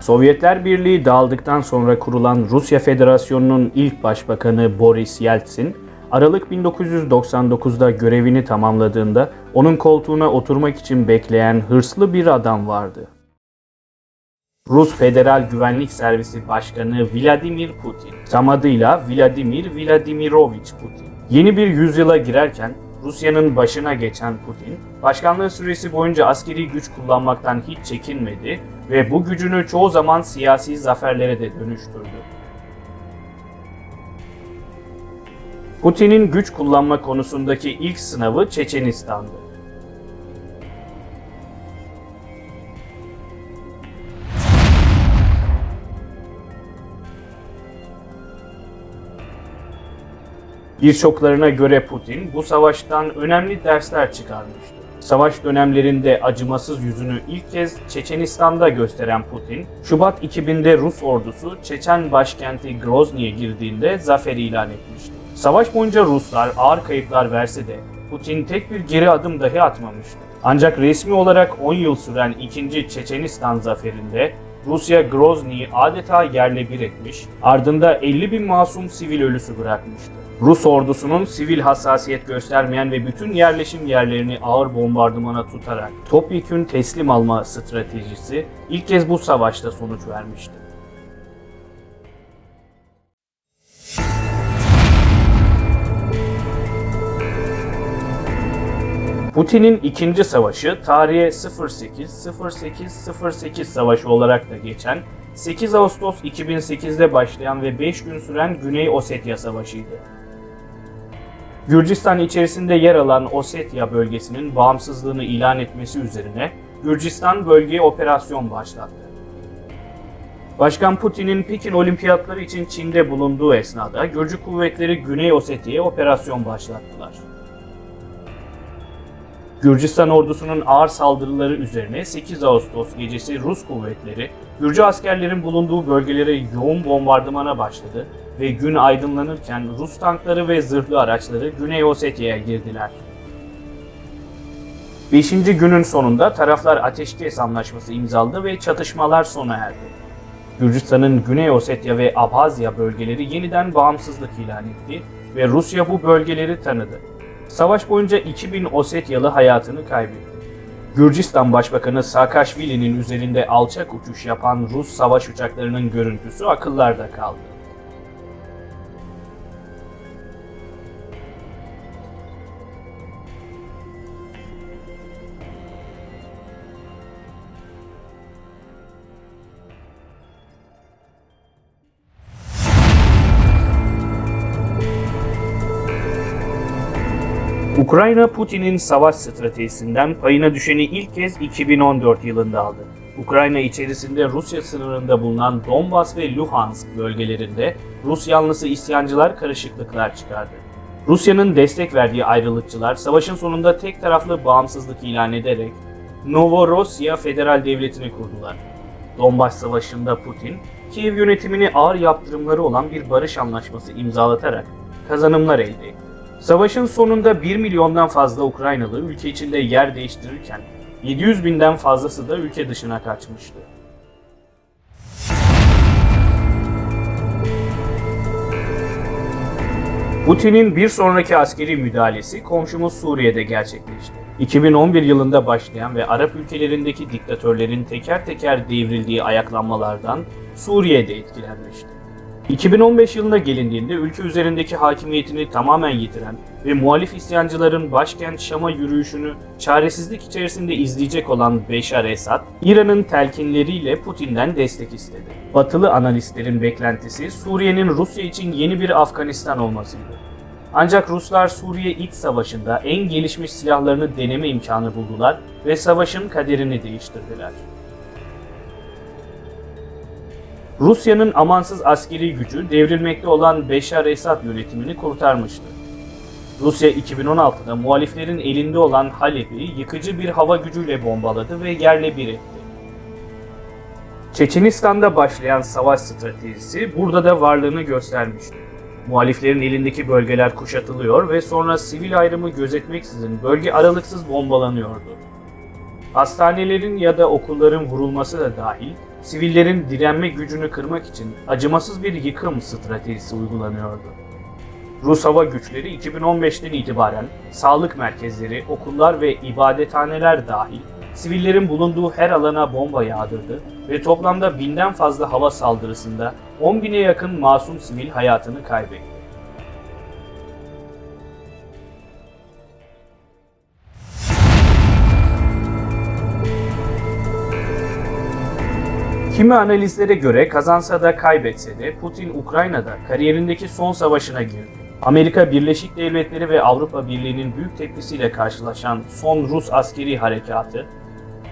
Sovyetler Birliği dağıldıktan sonra kurulan Rusya Federasyonu'nun ilk başbakanı Boris Yeltsin, Aralık 1999'da görevini tamamladığında onun koltuğuna oturmak için bekleyen hırslı bir adam vardı. Rus Federal Güvenlik Servisi Başkanı Vladimir Putin, tam adıyla Vladimir Vladimirovich Putin. Yeni bir yüzyıla girerken Rusya'nın başına geçen Putin, başkanlığı süresi boyunca askeri güç kullanmaktan hiç çekinmedi ve bu gücünü çoğu zaman siyasi zaferlere de dönüştürdü. Putin'in güç kullanma konusundaki ilk sınavı Çeçenistan'dı. Birçoklarına göre Putin bu savaştan önemli dersler çıkarmıştı. Savaş dönemlerinde acımasız yüzünü ilk kez Çeçenistan'da gösteren Putin, Şubat 2000'de Rus ordusu Çeçen başkenti Grozny'ye girdiğinde zafer ilan etmişti. Savaş boyunca Ruslar ağır kayıplar verse de Putin tek bir geri adım dahi atmamıştı. Ancak resmi olarak 10 yıl süren 2. Çeçenistan zaferinde Rusya Grozny'yi adeta yerle bir etmiş, ardında 50 bin masum sivil ölüsü bırakmıştı. Rus ordusunun sivil hassasiyet göstermeyen ve bütün yerleşim yerlerini ağır bombardımana tutarak topyekün teslim alma stratejisi ilk kez bu savaşta sonuç vermişti. Putin'in ikinci savaşı tarihe 08-08-08 savaşı olarak da geçen 8 Ağustos 2008'de başlayan ve 5 gün süren Güney Ossetya Savaşı'ydı. Gürcistan içerisinde yer alan Ossetya bölgesinin bağımsızlığını ilan etmesi üzerine Gürcistan bölgeye operasyon başlattı. Başkan Putin'in Pekin Olimpiyatları için Çin'de bulunduğu esnada Gürcü kuvvetleri Güney Ossetya'ya operasyon başlattılar. Gürcistan ordusunun ağır saldırıları üzerine 8 Ağustos gecesi Rus kuvvetleri Gürcü askerlerin bulunduğu bölgelere yoğun bombardımana başladı ve gün aydınlanırken Rus tankları ve zırhlı araçları Güney Ossetya'ya girdiler. 5. günün sonunda taraflar ateşkes anlaşması imzaladı ve çatışmalar sona erdi. Gürcistan'ın Güney Ossetya ve Abhazya bölgeleri yeniden bağımsızlık ilan etti ve Rusya bu bölgeleri tanıdı. Savaş boyunca 2000 Ossetyalı hayatını kaybetti. Gürcistan Başbakanı Saakashvili'nin üzerinde alçak uçuş yapan Rus savaş uçaklarının görüntüsü akıllarda kaldı. Ukrayna, Putin'in savaş stratejisinden payına düşeni ilk kez 2014 yılında aldı. Ukrayna içerisinde Rusya sınırında bulunan Donbas ve Luhansk bölgelerinde Rus yanlısı isyancılar karışıklıklar çıkardı. Rusya'nın destek verdiği ayrılıkçılar savaşın sonunda tek taraflı bağımsızlık ilan ederek Novorossiya Federal Devleti'ni kurdular. Donbas Savaşı'nda Putin, Kiev yönetimini ağır yaptırımları olan bir barış anlaşması imzalatarak kazanımlar elde etti. Savaşın sonunda 1 milyondan fazla Ukraynalı ülke içinde yer değiştirirken 700 binden fazlası da ülke dışına kaçmıştı. Putin'in bir sonraki askeri müdahalesi komşumuz Suriye'de gerçekleşti. 2011 yılında başlayan ve Arap ülkelerindeki diktatörlerin teker teker devrildiği ayaklanmalardan Suriye'de etkilenmişti. 2015 yılına gelindiğinde ülke üzerindeki hakimiyetini tamamen yitiren ve muhalif isyancıların başkent Şam'a yürüyüşünü çaresizlik içerisinde izleyecek olan Beşar Esad, İran'ın telkinleriyle Putin'den destek istedi. Batılı analistlerin beklentisi Suriye'nin Rusya için yeni bir Afganistan olmasıydı. Ancak Ruslar Suriye İç Savaşı'nda en gelişmiş silahlarını deneme imkanı buldular ve savaşın kaderini değiştirdiler. Rusya'nın amansız askeri gücü devrilmekte olan Beşar Esad yönetimini kurtarmıştı. Rusya 2016'da muhaliflerin elinde olan Halep'i yıkıcı bir hava gücüyle bombaladı ve yerle bir etti. Çeçenistan'da başlayan savaş stratejisi burada da varlığını göstermişti. Muhaliflerin elindeki bölgeler kuşatılıyor ve sonra sivil ayrımı gözetmeksizin bölge aralıksız bombalanıyordu. Hastanelerin ya da okulların vurulması da dahil sivillerin direnme gücünü kırmak için acımasız bir yıkım stratejisi uygulanıyordu. Rus hava güçleri 2015'ten itibaren sağlık merkezleri, okullar ve ibadethaneler dahil sivillerin bulunduğu her alana bomba yağdırdı ve toplamda 1000'den fazla hava saldırısında 10.000'e yakın masum sivil hayatını kaybetti. Kimi analizlere göre kazansa da kaybetse de Putin Ukrayna'da kariyerindeki son savaşına girdi. Amerika Birleşik Devletleri ve Avrupa Birliği'nin büyük tepkisiyle karşılaşan son Rus askeri harekatı,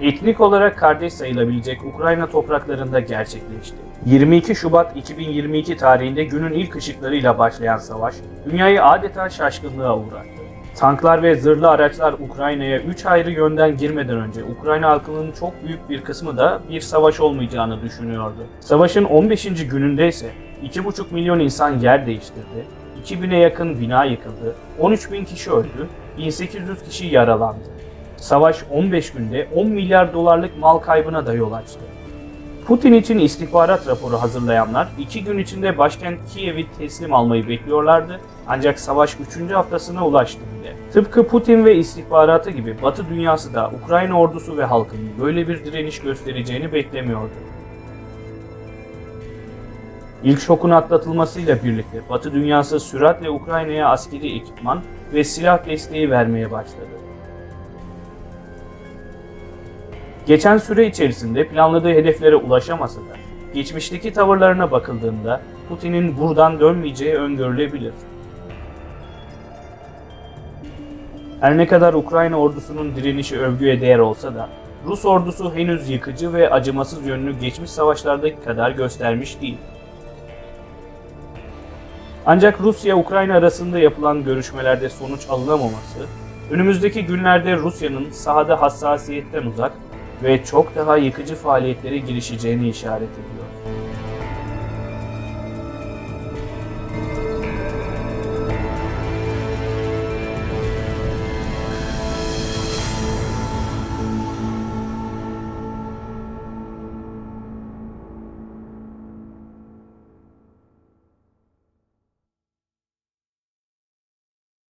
etnik olarak kardeş sayılabilecek Ukrayna topraklarında gerçekleşti. 22 Şubat 2022 tarihinde günün ilk ışıklarıyla başlayan savaş, dünyayı adeta şaşkınlığa uğrattı. Tanklar ve zırhlı araçlar Ukrayna'ya 3 ayrı yönden girmeden önce Ukrayna halkının çok büyük bir kısmı da bir savaş olmayacağını düşünüyordu. Savaşın 15. gününde ise 2,5 milyon insan yer değiştirdi, 2000'e yakın bina yıkıldı, 13.000 kişi öldü, 1800 kişi yaralandı. Savaş 15 günde 10 milyar dolarlık mal kaybına da yol açtı. Putin için istihbarat raporu hazırlayanlar 2 gün içinde başkent Kiev'i teslim almayı bekliyorlardı, ancak savaş 3. haftasına ulaştı bile. Tıpkı Putin ve istihbaratı gibi Batı dünyası da Ukrayna ordusu ve halkının böyle bir direniş göstereceğini beklemiyordu. İlk şokun atlatılmasıyla birlikte Batı dünyası süratle Ukrayna'ya askeri ekipman ve silah desteği vermeye başladı. Geçen süre içerisinde planladığı hedeflere ulaşamasa da, geçmişteki tavırlarına bakıldığında Putin'in buradan dönmeyeceği öngörülebilir. Her ne kadar Ukrayna ordusunun direnişi övgüye değer olsa da, Rus ordusu henüz yıkıcı ve acımasız yönünü geçmiş savaşlardaki kadar göstermiş değil. Ancak Rusya-Ukrayna arasında yapılan görüşmelerde sonuç alınamaması, önümüzdeki günlerde Rusya'nın sahada hassasiyetten uzak ve çok daha yıkıcı faaliyetlere girişeceğini işaret ediyor.